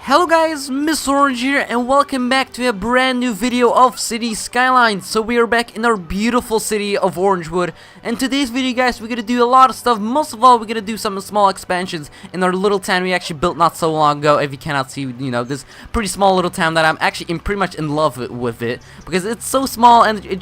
Hello guys, Mr.orange here and welcome back to a brand new video of City Skylines. So we are back in our beautiful city of Orangewood, and today's video guys, we're gonna do a lot of stuff. Most of all, we're gonna do some small expansions in our little town we actually built not so long ago. If you cannot see, this pretty small little town that I'm actually pretty much in love with it, because it's so small and it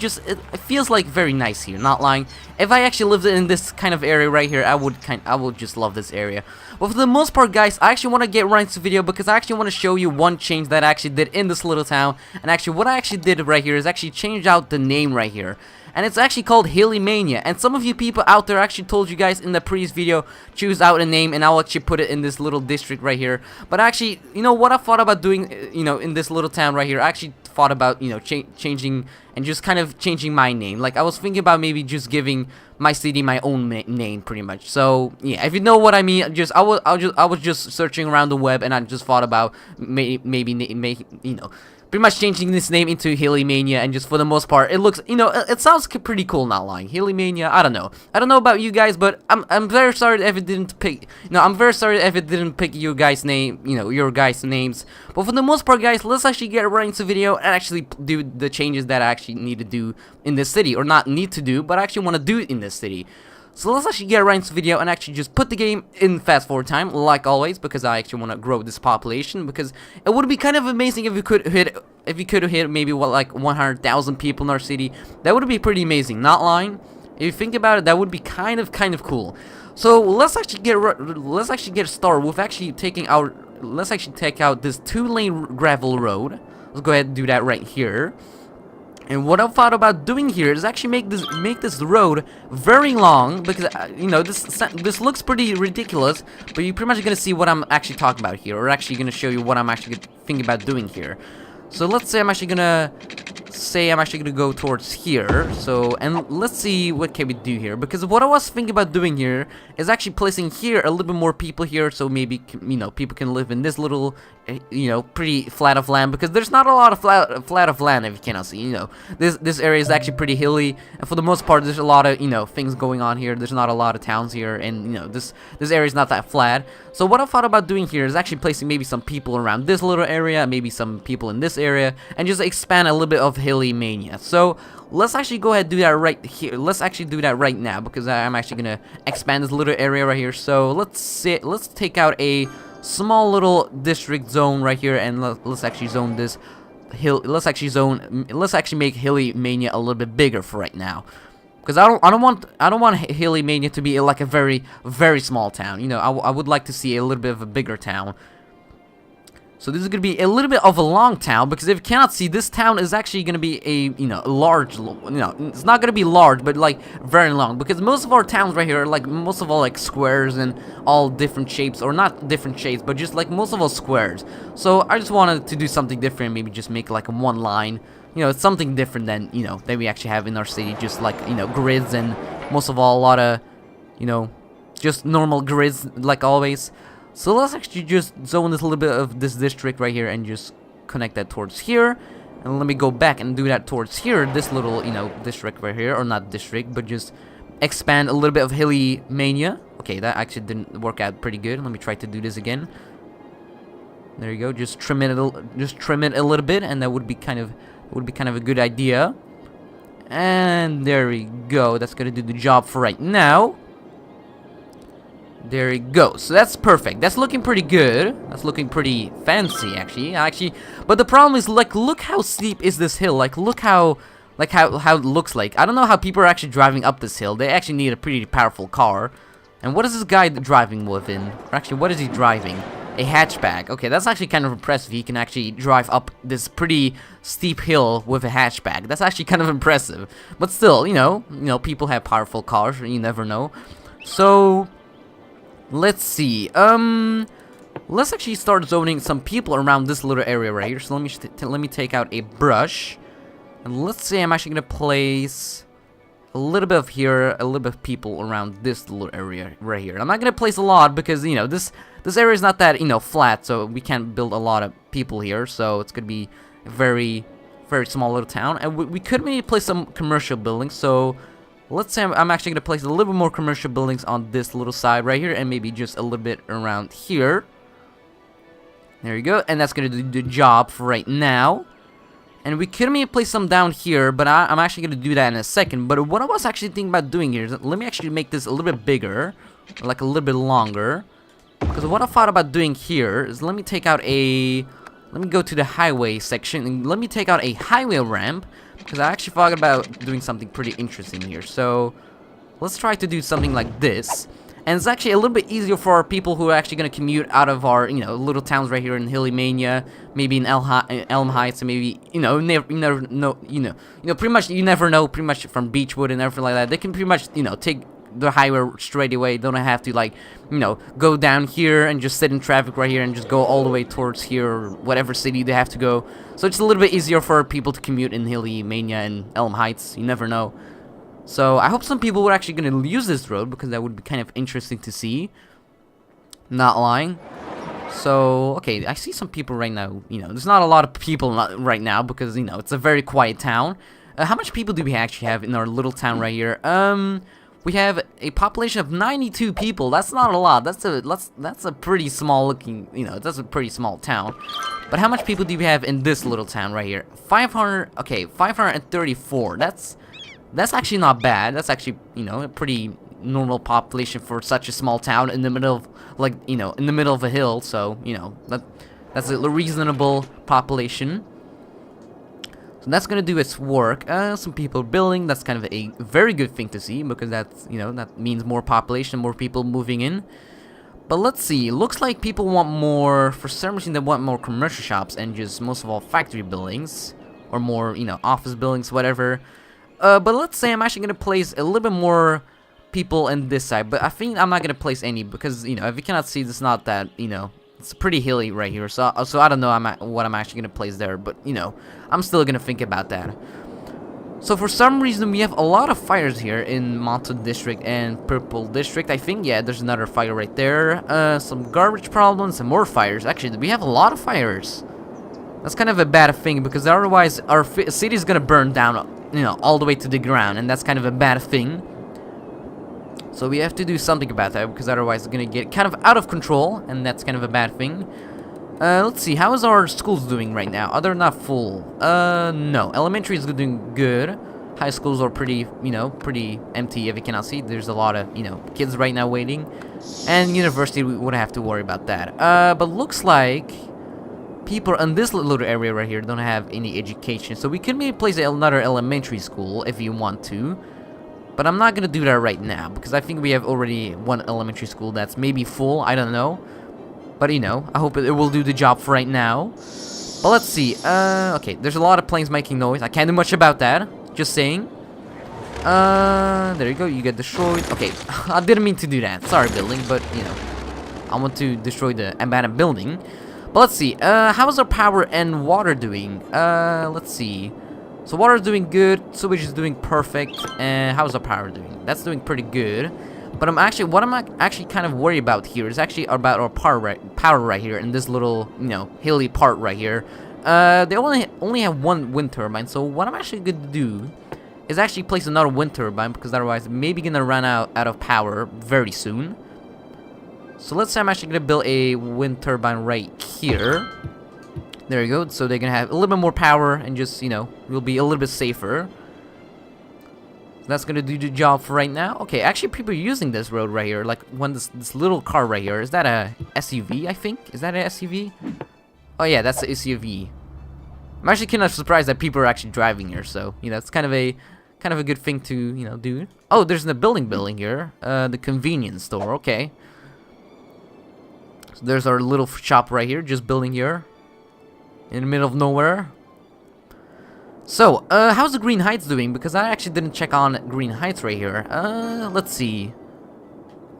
feels like very nice here, not lying. If I actually lived in this kind of area right here, I would just love this area. But for the most part guys, I actually want to get right into the video because I actually want to show you one change that I actually did in this little town. And actually what I actually did right here is actually change out the name right here. And it's actually called Hilly Mania. And some of you people out there actually told you guys in the previous video, choose out a name, and I'll actually put it in this little district right here. But actually, what I thought about doing, in this little town right here, I actually thought about, changing and just kind of changing my name. Like I was thinking about maybe just giving my city my own name, pretty much. So yeah, if you know what I mean, I was just searching around the web, and I just thought about maybe pretty much changing this name into Hilly Mania. And just for the most part, it looks, it sounds pretty cool, not lying. Hilly Mania, I don't know about you guys, but I'm very sorry if it didn't pick, I'm very sorry if it didn't pick your guys' name, your guys' names. But for the most part, guys, let's actually get right into the video and actually do the changes that I actually need to do in this city, or not need to do, but I actually want to do it in this city. So let's actually get right into the video and actually just put the game in fast forward time, like always, because I actually want to grow this population. Because it would be kind of amazing if we could hit maybe like 100,000 people in our city. That would be pretty amazing, not lying. If you think about it, that would be kind of cool. So let's actually get started with actually taking out. Let's actually take out this 2-lane gravel road. Let's go ahead and do that right here. And what I thought about doing here is actually make this road very long, because this looks pretty ridiculous, but you're pretty much gonna see what I'm actually talking about here, or actually gonna show you what I'm actually thinking about doing here. So let's say I'm actually gonna go towards here. So, and let's see what can we do here, because what I was thinking about doing here is actually placing here a little bit more people here, so maybe people can live in this little pretty flat of land, because there's not a lot of flat of land, if you cannot see. This area is actually pretty hilly, and for the most part there's a lot of things going on here. There's not a lot of towns here, and this area is not that flat. So what I thought about doing here is actually placing maybe some people around this little area, maybe some people in this area, and just expand a little bit of Hilly Mania. So let's actually go ahead and do that right here. Let's actually do that right now, because I'm actually gonna expand this little area right here. So let's take out a small little district zone right here, and let's actually zone this hill. Let's actually make Hilly Mania a little bit bigger for right now, because I don't want Hilly Mania to be like a very, very small town. I would like to see a little bit of a bigger town. So this is going to be a little bit of a long town, because if you cannot see, this town is actually going to be a, large, it's not going to be large, but like very long, because most of our towns right here are like, most of all like squares and all different shapes, or not different shapes, but just like most of all squares. So I just wanted to do something different, maybe just make like one line, it's something different than, that we actually have in our city, just like, grids, and most of all a lot of, just normal grids like always. So let's actually just zone this little bit of this district right here and just connect that towards here. And let me go back and do that towards here, this little, district right here, or not district, but just expand a little bit of Hilly Mania. Okay, that actually didn't work out pretty good. Let me try to do this again. There you go. Just trim it a little bit, and that would be kind of a good idea. And there we go. That's gonna do the job for right now. There we go. So that's perfect. That's looking pretty good. That's looking pretty fancy, actually. But the problem is, like, look how steep is this hill. Like, look how it looks like. I don't know how people are actually driving up this hill. They actually need a pretty powerful car. And what is this guy driving within? Or actually, what is he driving? A hatchback. Okay, that's actually kind of impressive. He can actually drive up this pretty steep hill with a hatchback. That's actually kind of impressive. But still, people have powerful cars. You never know. So let's see. Let's actually start zoning some people around this little area right here. So let me take out a brush, and let's say I'm actually gonna place a little bit of here, a little bit of people around this little area right here. I'm not gonna place a lot, because this area is not that flat, so we can't build a lot of people here. So it's gonna be a very, very small little town, and we could maybe place some commercial buildings. So let's say I'm actually going to place a little bit more commercial buildings on this little side right here, and maybe just a little bit around here. There you go, and that's gonna do the job for right now. And we could maybe place some down here, but I'm actually gonna do that in a second. But what I was actually thinking about doing here is, let me actually make this a little bit bigger, like a little bit longer. Because what I thought about doing here is, let me go to the highway section, and let me take out a highway ramp. Because I actually thought about doing something pretty interesting here. So, let's try to do something like this. And it's actually a little bit easier for our people who are actually going to commute out of our, little towns right here in Hilly Mania, maybe in Elm Heights, and maybe, you never know, pretty much, you never know, pretty much from Beechwood and everything like that. They can pretty much, take the highway straight away. Don't have to, like, go down here and just sit in traffic right here and just go all the way towards here or whatever city they have to go. So it's a little bit easier for people to commute in Hilly Mania and Elm Heights. You never know. So I hope some people were actually going to use this road, because that would be kind of interesting to see. Not lying. So, okay, I see some people right now. There's not a lot of people right now because, it's a very quiet town. How much people do we actually have in our little town right here? We have a population of 92 people. That's not a lot. That's a pretty small looking, that's a pretty small town. But how much people do we have in this little town right here? 500, okay, 534. That's actually not bad. That's actually, a pretty normal population for such a small town in the middle of, like, in the middle of a hill. So, that's a reasonable population. So that's gonna do its work. Some people building. That's kind of a very good thing to see, because that's, that means more population, more people moving in. But let's see. Looks like people want more, for some reason they want more commercial shops and just most of all factory buildings, or more, office buildings, whatever. But let's say I'm actually gonna place a little bit more people in this side, but I think I'm not gonna place any, because if you cannot see, it's not that, it's pretty hilly right here. So I don't know what I'm actually gonna place there, but I'm still gonna think about that. So for some reason we have a lot of fires here in Mountain District and Purple District. I think, yeah, there's another fire right there. Some garbage problems and more fires. Actually, we have a lot of fires. That's kind of a bad thing, because otherwise our city is gonna burn down, all the way to the ground, and that's kind of a bad thing. So we have to do something about that, because otherwise it's gonna get kind of out of control, and that's kind of a bad thing. Let's see, how is our schools doing right now? Are they not full? No. Elementary is doing good. High schools are pretty, pretty empty. If you cannot see, there's a lot of, kids right now waiting. And university, we wouldn't have to worry about that. But looks like people in this little area right here don't have any education. So we could maybe place another elementary school if you want to. But I'm not gonna do that right now, because I think we have already one elementary school that's maybe full. I don't know. But, I hope it will do the job for right now. But let's see. Okay, there's a lot of planes making noise. I can't do much about that. Just saying. There you go. You get destroyed. Okay, I didn't mean to do that. Sorry, building, but, I want to destroy the abandoned building. But let's see. How is our power and water doing? Let's see. So water is doing good. Sewage is doing perfect. And how is our power doing? That's doing pretty good. But what I'm actually kind of worried about here is actually about our power right here in this little, hilly part right here. They only have one wind turbine. So what I'm actually going to do is actually place another wind turbine, because otherwise maybe gonna run out of power very soon. So let's say I'm actually gonna build a wind turbine right here. There you go. So they're gonna have a little bit more power and just, we'll be a little bit safer. That's gonna do the job for right now. Okay, actually people are using this road right here. Like this little car right here. Is that a SUV, I think? Is that a SUV? Oh yeah, that's the SUV. I'm actually kind of surprised that people are actually driving here, so it's kind of a good thing to, do. Oh, there's a building here. The convenience store, okay. So there's our little shop right here, just building here. In the middle of nowhere. So, how's the Green Heights doing? Because I actually didn't check on Green Heights right here. Let's see.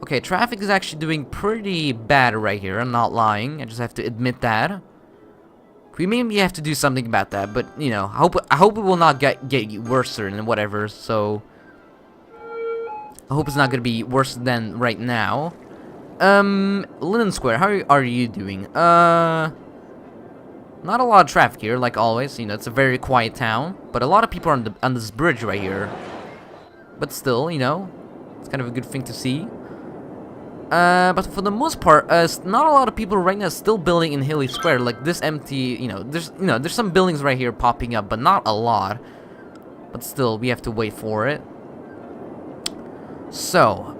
Okay, traffic is actually doing pretty bad right here. I'm not lying. I just have to admit that. We maybe have to do something about that, but I hope it will not get worse and whatever. So, I hope it's not gonna be worse than right now. Linden Square, how are you doing? Not a lot of traffic here, like always. It's a very quiet town, but a lot of people are on this bridge right here. But still, it's kind of a good thing to see. But for the most part, not a lot of people right now still building in Hilly Square. Like this empty, there's some buildings right here popping up, but not a lot. But still, we have to wait for it. So,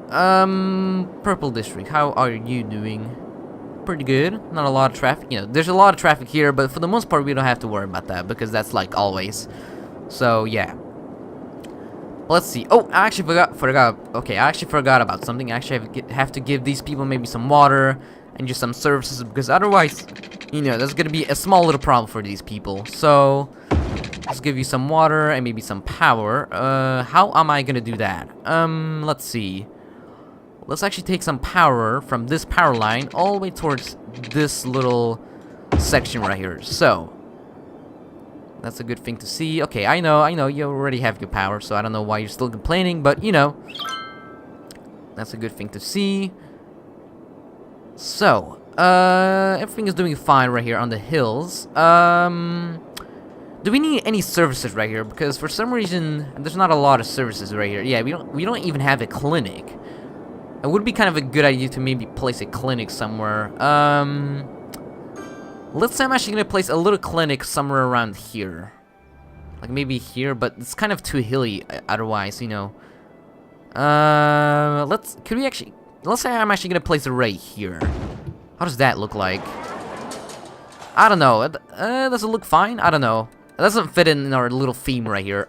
Purple District, how are you doing? Pretty good. Not a lot of traffic. There's a lot of traffic here, but for the most part, we don't have to worry about that because that's like always. So yeah. Let's see. Oh, I actually forgot. Okay, I actually forgot about something. I actually have to give these people maybe some water and just some services because otherwise, that's gonna be a small little problem for these people. So let's give you some water and maybe some power. How am I gonna do that? Let's see. Let's actually take some power from this power line all the way towards this little section right here. So that's a good thing to see. Okay, I know, you already have your power, so I don't know why you're still complaining, but, that's a good thing to see. So, everything is doing fine right here on the hills. Do we need any services right here? Because for some reason, there's not a lot of services right here. Yeah, we don't even have a clinic. It would be kind of a good idea to maybe place a clinic somewhere. Let's say I'm actually gonna place a little clinic somewhere around here. Like maybe here, but it's kind of too hilly otherwise, let's say I'm actually gonna place it right here. How does that look like? I don't know. Does it look fine? I don't know. It doesn't fit in our little theme right here.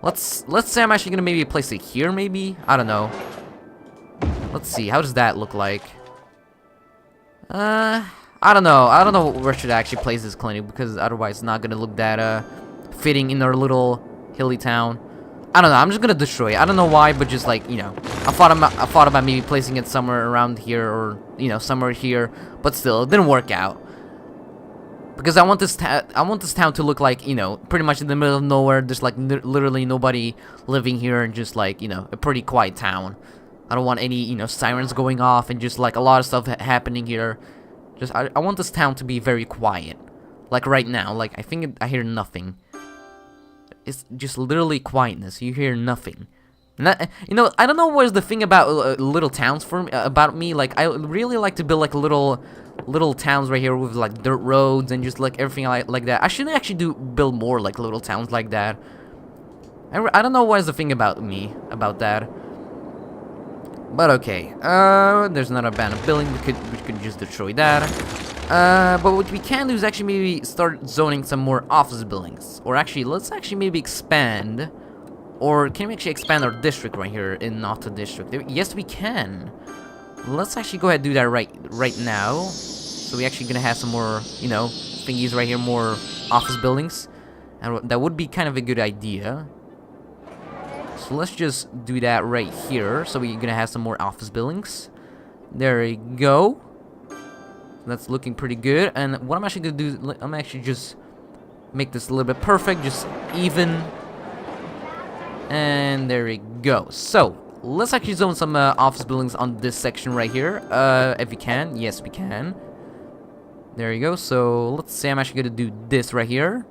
Let's say I'm actually gonna maybe place it here, maybe? I don't know. Let's see, how does that look like? I don't know where should I actually place this clinic because otherwise it's not gonna look that fitting in our little hilly town. I don't know, I'm just gonna destroy it. I don't know why, but just like, I thought about maybe placing it somewhere around here or, somewhere here, but still, it didn't work out. Because I want this town to look like, pretty much in the middle of nowhere. There's like literally nobody living here and just like, a pretty quiet town. I don't want any, sirens going off and just like a lot of stuff happening here. Just I want this town to be very quiet. Like right now, like I think I hear nothing. It's just literally quietness. You hear nothing. And that, I don't know what is the thing about little towns about me. Like I really like to build like little towns right here with like dirt roads and just like everything like that. I should actually build more like little towns like that. I don't know what is the thing about me about that. But okay, there's another abandoned building. We could just destroy that. But what we can do is actually maybe start zoning some more office buildings. Or actually, let's actually maybe expand. Or can we actually expand our district right here in Auto District? Yes, we can. Let's actually go ahead and do that right now. So we're actually gonna have some more, thingies right here, more office buildings. And that would be kind of a good idea. So let's just do that right here. So we're gonna have some more office buildings. There we go. That's looking pretty good. And what I'm actually gonna do, I'm actually just make this a little bit perfect, just even. And there we go. So let's actually zone some office buildings on this section right here. If we can, yes, we can. There you go. So let's say I'm actually gonna do this right here.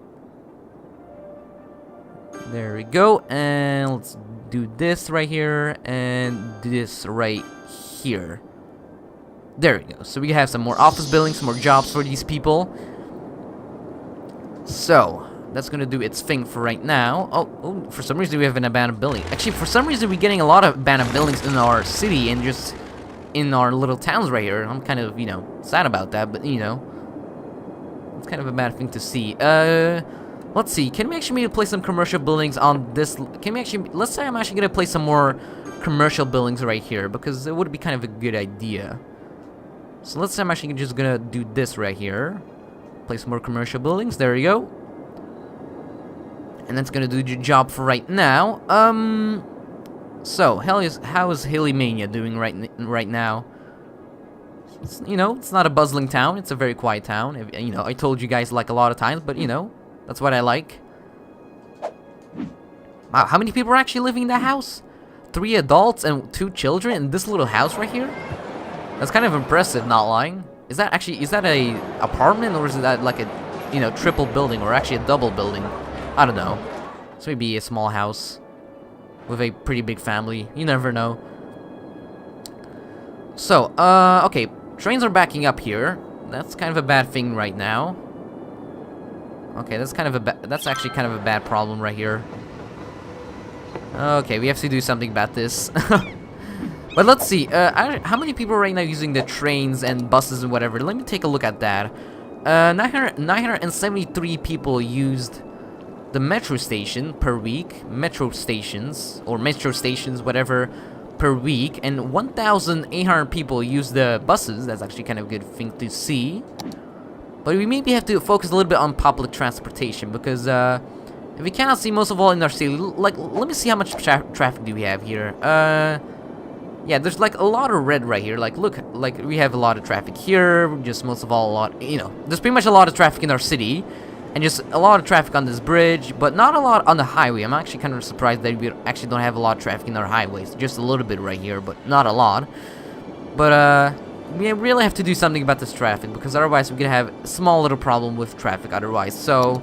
There we go, and let's do this right here, and this right here. There we go. So we have some more office buildings, some more jobs for these people. So that's gonna do its thing for right now. Oh, for some reason we have an abandoned building. Actually, for some reason we're getting a lot of abandoned buildings in our city and just in our little towns right here. I'm kind of, sad about that, but it's kind of a bad thing to see. Let's see, can we actually maybe place some commercial buildings on this? Let's say I'm actually gonna place some more commercial buildings right here, because it would be kind of a good idea. So let's say I'm actually just gonna do this right here. Place more commercial buildings, there we go. And that's gonna do the job for right now. So, how is Hilly Mania doing right now? It's, it's not a bustling town, it's a very quiet town. I told you guys like a lot of times, but that's what I like. Wow, how many people are actually living in that house? 3 adults and 2 children in this little house right here? That's kind of impressive, not lying. Is that a apartment, or is that like a, triple building, or actually a double building? I don't know. It's maybe a small house with a pretty big family. You never know. So, okay, trains are backing up here. That's kind of a bad thing right now. Okay, that's actually kind of a bad problem right here. Okay, we have to do something about this. But let's see, how many people are right now using the trains and buses and whatever? Let me take a look at that. 973 people used the metro station per week, metro stations, whatever, per week, and 1,800 people use the buses. That's actually kind of a good thing to see. But we maybe have to focus a little bit on public transportation, because if we cannot see most of all in our city, like, let me see how much traffic do we have here. Yeah, there's like a lot of red right here. Like, look, like we have a lot of traffic here. Just most of all, a lot, you know, there's pretty much a lot of traffic in our city. And just a lot of traffic on this bridge, but not a lot on the highway. I'm actually kind of surprised that we actually don't have a lot of traffic in our highways. Just a little bit right here, but not a lot. But, we really have to do something about this traffic, because otherwise we're gonna have a small little problem with traffic otherwise. So,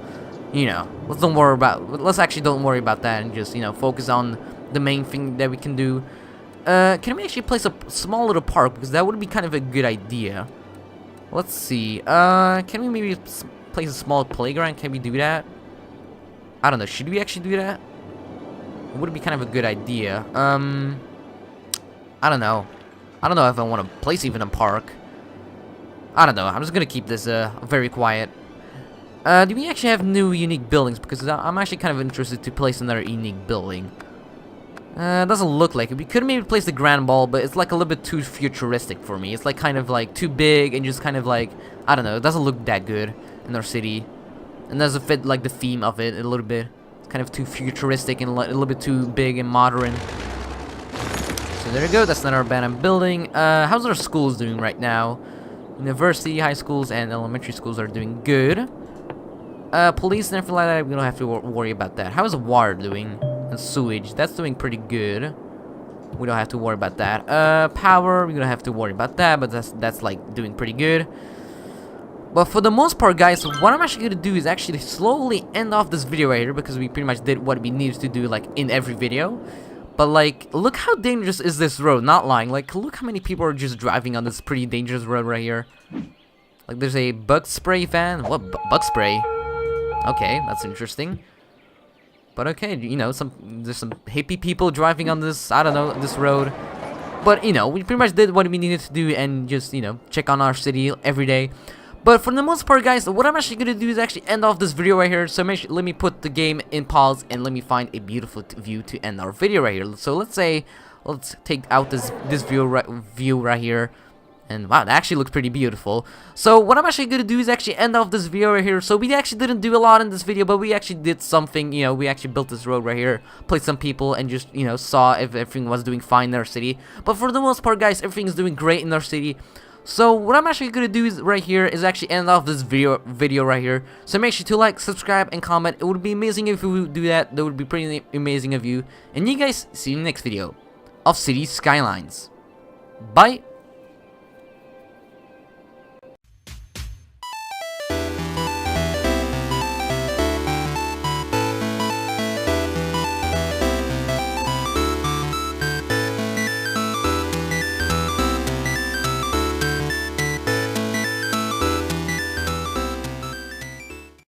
you know, let's actually don't worry about that and just, you know, focus on the main thing that we can do. Can we actually place a small little park? Because that would be kind of a good idea. Let's see. Can we maybe place a small playground? Can we do that? I don't know. Should we actually do that? It would be kind of a good idea. I don't know. I don't know if I want to place even a park. I don't know. I'm just gonna keep this very quiet. Do we actually have new unique buildings? Because I'm actually kind of interested to place another unique building. It doesn't look like it. We could maybe place the Grand Ball, but it's like a little bit too futuristic for me. It's like kind of like too big and just kind of like, I don't know, it doesn't look that good in our city. And doesn't fit like the theme of it a little bit. It's kind of too futuristic and a little bit too big and modern. So there you go, that's another abandoned building. How's our schools doing right now? University, high schools, and elementary schools are doing good. Police and everything like that, we don't have to worry about that. How is water doing? And sewage, that's doing pretty good. We don't have to worry about that. Power, we don't have to worry about that, but that's like doing pretty good. But for the most part, guys, what I'm actually gonna do is actually slowly end off this video right here, because we pretty much did what we needed to do like in every video. But like, look how dangerous is this road, not lying. Like, look how many people are just driving on this pretty dangerous road right here. Like, there's a bug spray van. What bug spray? Okay, that's interesting. But okay, you know, there's some hippie people driving on this, I don't know, this road. But, you know, we pretty much did what we needed to do and just, you know, check on our city every day. But for the most part, guys, what I'm actually going to do is actually end off this video right here. So let me put the game in pause and let me find a beautiful view to end our video right here. So let's take out this view right here. And wow, that actually looks pretty beautiful. So what I'm actually going to do is actually end off this video right here. So we actually didn't do a lot in this video, but we actually did something. You know, we actually built this road right here, placed some people, and just, you know, saw if everything was doing fine in our city. But for the most part, guys, everything is doing great in our city. So what I'm actually going to do is right here is actually end off this video right here. So make sure to like, subscribe, and comment. It would be amazing if you would do that. That would be pretty amazing of you. And you guys see you in the next video of City Skylines. Bye.